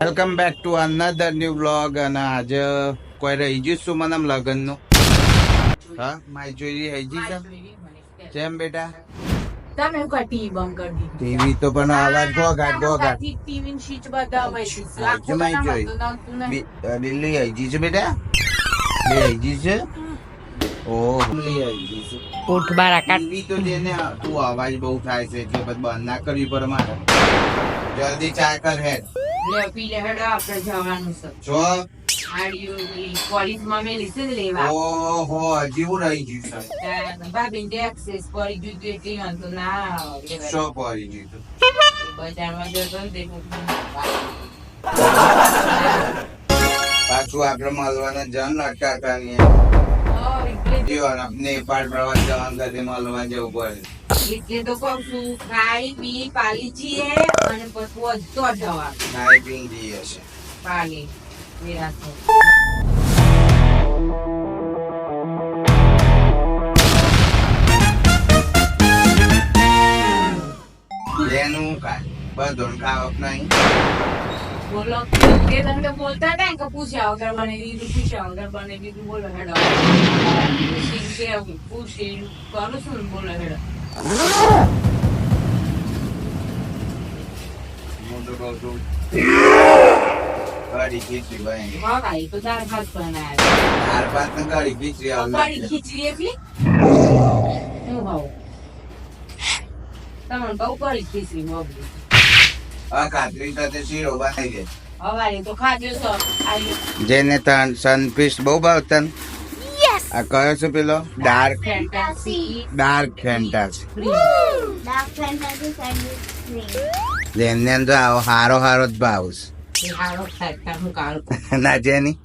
Welcome back to another new blog. અને આજે કોઈ રહી ગયું શું મને લગન નું? હા, માય જોઈ રહી ગઈ છે. કેમ બેટા? તમે કો ટીવી બંધ કરી દીધી. ટીવી તો પણ અવાજ ગોગાટ ગોગાટ. ટીવી ની સ્વિચ બદલાવાય છે. આજે માય જોઈ દિલ્હી આવી ગઈ છે બેટા. બે આવી ગઈ છે. ઓહ, દિલ્હી આવી ગઈ છે. ઉઠ બારા કાટ. ટીવી તો જેને તું અવાજ બહુ થાય છે એટલે પછી બંધ ના કરવી પડે મારે. જલ્દી ચા કર હેડ. લે પી લે હેડો આપણે જવાનું છે. જો કોલેજમાં મેલી છે ને લેવા. ઓહો, હજી હું રહી ગયું છે. ભાભી ને એક્સેસ પડી ગયું હતું એટલે વાંધો ના આવે. શો પડી ગયું છે. બજારમાં જતો ને તે પાછું આપડે મળવાના જન અટકાતા નહીં. નેપાળ પ્રવાસ જવાનું કદી મળવા જવું પડે. એટલે તો કઉ છું ખાઈ પી પાલી છીએ અને પછી વધતો જવા ખાઈ પીને જઈએ છે. પાલી વિરાટ એનું કાંઈ બધું ખાવક નહીં. બોલો કે તમે બોલતા હતા ને કે પૂછ્યા વગર બને દીધું પૂછ્યા વગર બને દીધું બોલો હેડો પૂછી કરું છું ને બોલો હેડો હું તો કહું છું કઢી ખીચડી બની. ભાઈ તો દાળ ભાત બનાવ્યા દાળ ભાત ને કઢી ખીચડી કઢી આવે. ખીચડી એટલી હું ભાવ તમને બહુ કઢી ખીચડી મોકલી કાતરી સાથે શીરો બનાવી દે. હવારે તો ખાધ્યો તો આવ્યો જેને તન સનફિશ બહુ ભાવતા ને? આ કયો છે પેલો? Dark fantasy fantasy. Dark fantasy sandwich cream. જેને તો આવો હારો હારો જ ભાવ હારો ખાતા હું કાળું છે. ના જેની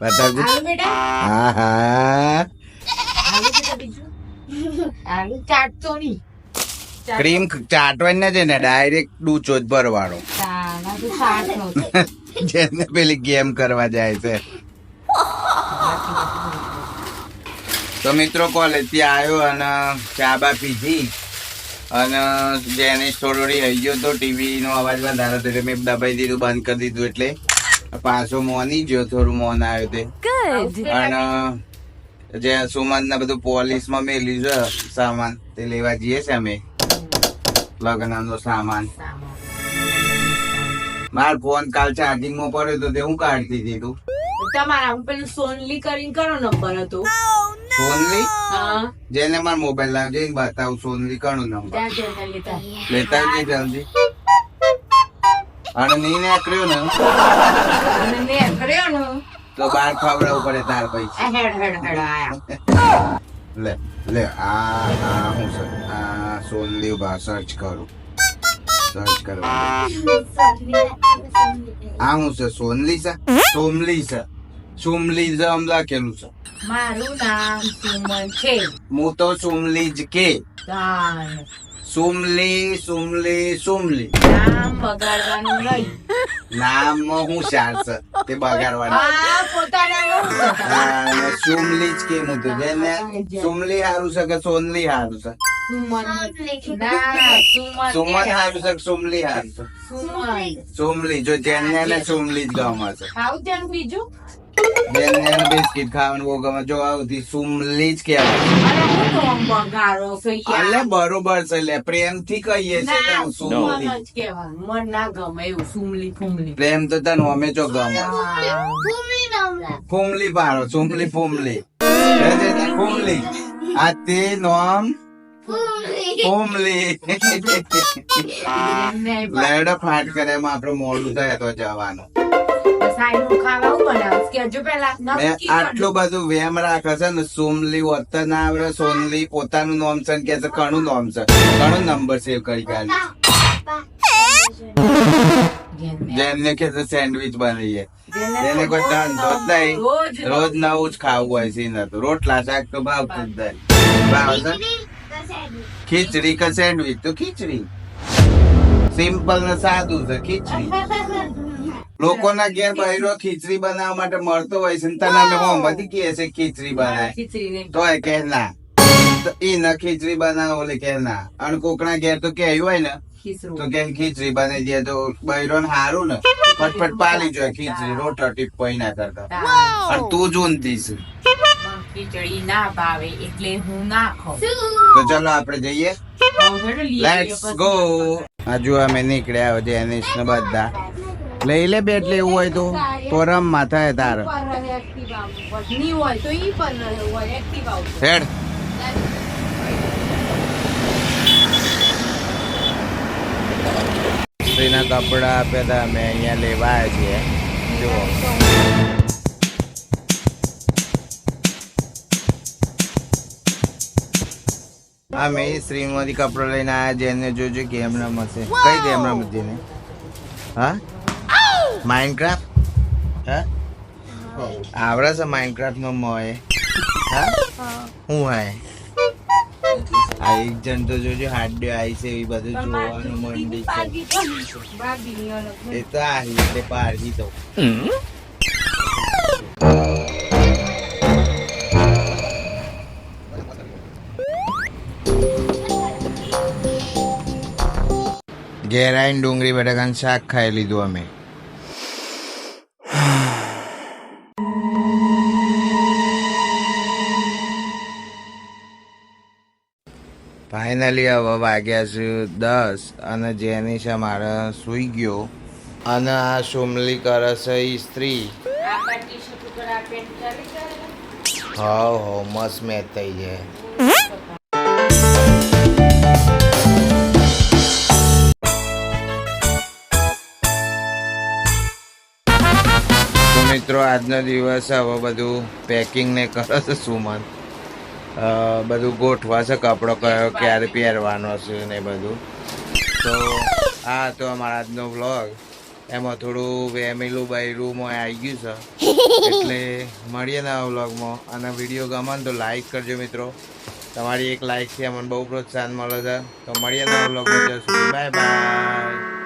બતાવજો. આલુ બેટા હા હા. આલુ બેટા બીજું આલુ ચાટતો નહીં ક્રીમ ચાટવાની નથી ને, ડાયરેક્ટ ડૂચો જ ભરવાનો. તાના તો ચાટ નો જેને પેલી ગેમ કરવા જાય છે. તો મિત્રો કોલેજ થી આવ્યો અને ચા બા પીધી અને જેને થોડોડી આવી ગયો તો ટીવી નો અવાજ વધારે હતો એટલે મેં દબાઈ દીધું, બંધ કરી દીધું. એટલે પાછો મોની ગયો, થોડું મોન આવ્યો તે. અને જે સુમન ના બધું પોલીસ માં મેલ્યું છે સામાન તે લેવા જઈએ છે અમે. લગ્ન નો સામાન. માર ફોન કાલ ચાર્જિંગ માં પડ્યો તો તે હું કાઢતી દીધું. તમારા હું પેલું સોનલી કરીને કયો નંબર હતો સોનલી હા જેને માર મોબાઈલ લાવજે બતાવું. સોનલી કણું નંબર ત્યાં જઈને લેતા લેતા આવજે જલ્દી. અને નહીં નીકળ્યો ને અને મેં કર્યો ને તો બાર ખવડાવવું પડે તાર પૈસા. આ હેડ હેડ હેડ આયા લે લે આ હું છે આ સોનલી ઉભા સર્ચ કરું. સર્ચ કરવા આ હું છે સોનલી છે સોમલી છે સુમલી છે આમ લખેલું છે. મારું નામ સુમન છે હું તો સુમલી જ કે. તાન સુમલી સુમલી સુમલી નામ બગાડવાનું નહીં નામમાં હું શાર છે તે બગાડવાનું. આ પોતાના હા, સુમલી જ કે હું તો જેને સુમલી હારું છે કે સોનલી હારું છે? સુમન ના સુમન સુમન હારું છે કે સુમલી હારું છે? સુમન સુમલી. જો જેને ને સુમલી જ ગમે છે. ખાવું ત્યાં બીજું જેને બિસ્કિટ ખાવાનું બહુ ગમે. જો આવતી સુમલી જ કહેવાય. અરે હું તો આમ બગાડો છે યાર એટલે બરોબર છે લે, પ્રેમથી કહીએ છે ના તને સુમલી. સુમન જ કહેવાય મન ના ગમે એવું સુમલી ફૂમલી પ્રેમ તો તને અમે ચો ગમે. Fumli namla. ફૂમલી પાડો સુમલી ફૂમલી ફૂમલી. આ તે નામ Fumli. ફૂમલી. એમને લેડો ફાટ કરે એમાં આપડે મોડું થાય તો જવાનું. સાઈનું ખાવા હું બનાવું કેજો પેલા મેં નક્કી આટલું બધું વેમ રાખે છે ને. સોમલી વત્તા ના આવડે. સોનલી પોતાનું નામ છે ને કે છે કણું નામ છે. કણું નંબર સેવ કરી કાઢી. જેમને કે છે સેન્ડવિચ બનાવીએ. એને કોઈ ધંધો જ નહીં. રોજ નવું જ ખાવું હોય છે ને. તો રોટલા શાક તો ભાવતું જ નહીં. ભાવ છે ખીચડી કે સેન્ડવિચ તો ખીચડી. સિમ્પલ ને સાદું છે ખીચડી. લોકોના ઘેર બહેરો ખીચડી બનાવવા માટે મળતો હોય છે ને તને અમે મોહમ્મદી કહે છે ખીચડી બનાય ખીચડી તોય કે ના. ઈ ન ખીચડી બનાવો ઓલે કે ના. અને કોકના ઘેર તો કેવું હોય ને ખીચરું તો કે ખીચડી બની જાય તો બૈરોન હારું ને ફટફટ પાલી જોઈએ ખીચડી રોટો ટીપોઈ ના કરતા અને તું જોનતી છે ખીચડી ના ભાવે એટલે હું ના ખાઉં તો ચલો આપણે જઈએ લેટ્સ ગો હજુ અમે નીકળ્યા હવે જેનિસ ને બધા લઈ લે બેટ લેવું હોય તો રમ માથા હે તાર ની હોય તો ઈ પણ હોય એક્ટિવા ઉપર હેડ સ્ત્રીના કપડા આપ્યા હતા અમે અહીંયા લેવા આવ્યા છીએ જુઓ અમે સ્ત્રીમાંથી કપડો લઈને આવ્યા જેને જોજો ગેમ રમશે કઈ ગેમ રમતી ને હા માઇનક્રાફ્ટ હા આવડે છે માઇનક્રાફ્ટ નો મોય હા હું હાય આ એક જણ તો જોજો હાડ્યો આવી છે એ બધું જોવાનું મંડી છે એ તો આવી એટલે પારગી તો ઘેર આવીને ડુંગળી બટાકાનું શાક ખાઈ લીધું અમે ફાઇનલી હવે વાગ્યા છે 10 અને જેનિશા મારા સૂઈ ગયો અને આ સોમલી કરે છે સ્ત્રી હવ મસ્ત મેચ થઈ જાય મિત્રો આજનો દિવસ હવે બધું પેકિંગ ને કરે છે સુમન બધું ગોઠવા છે કપડો કયો ક્યારે પહેરવાનો છે ને બધું તો આ તો અમારા આજનો વ્લોગ એમાં થોડું વેમેલું બૈરુંમાં આવી ગયું છે એટલે મળીએ ને આ વ્લોગમાં અને વિડીયો ગમે ને તો લાઈક કરજો મિત્રો તમારી એક લાઈકથી અમને બહુ પ્રોત્સાહન મળે છે તો મળીએ ને આ વ્લોગમાં જશું બાય બાય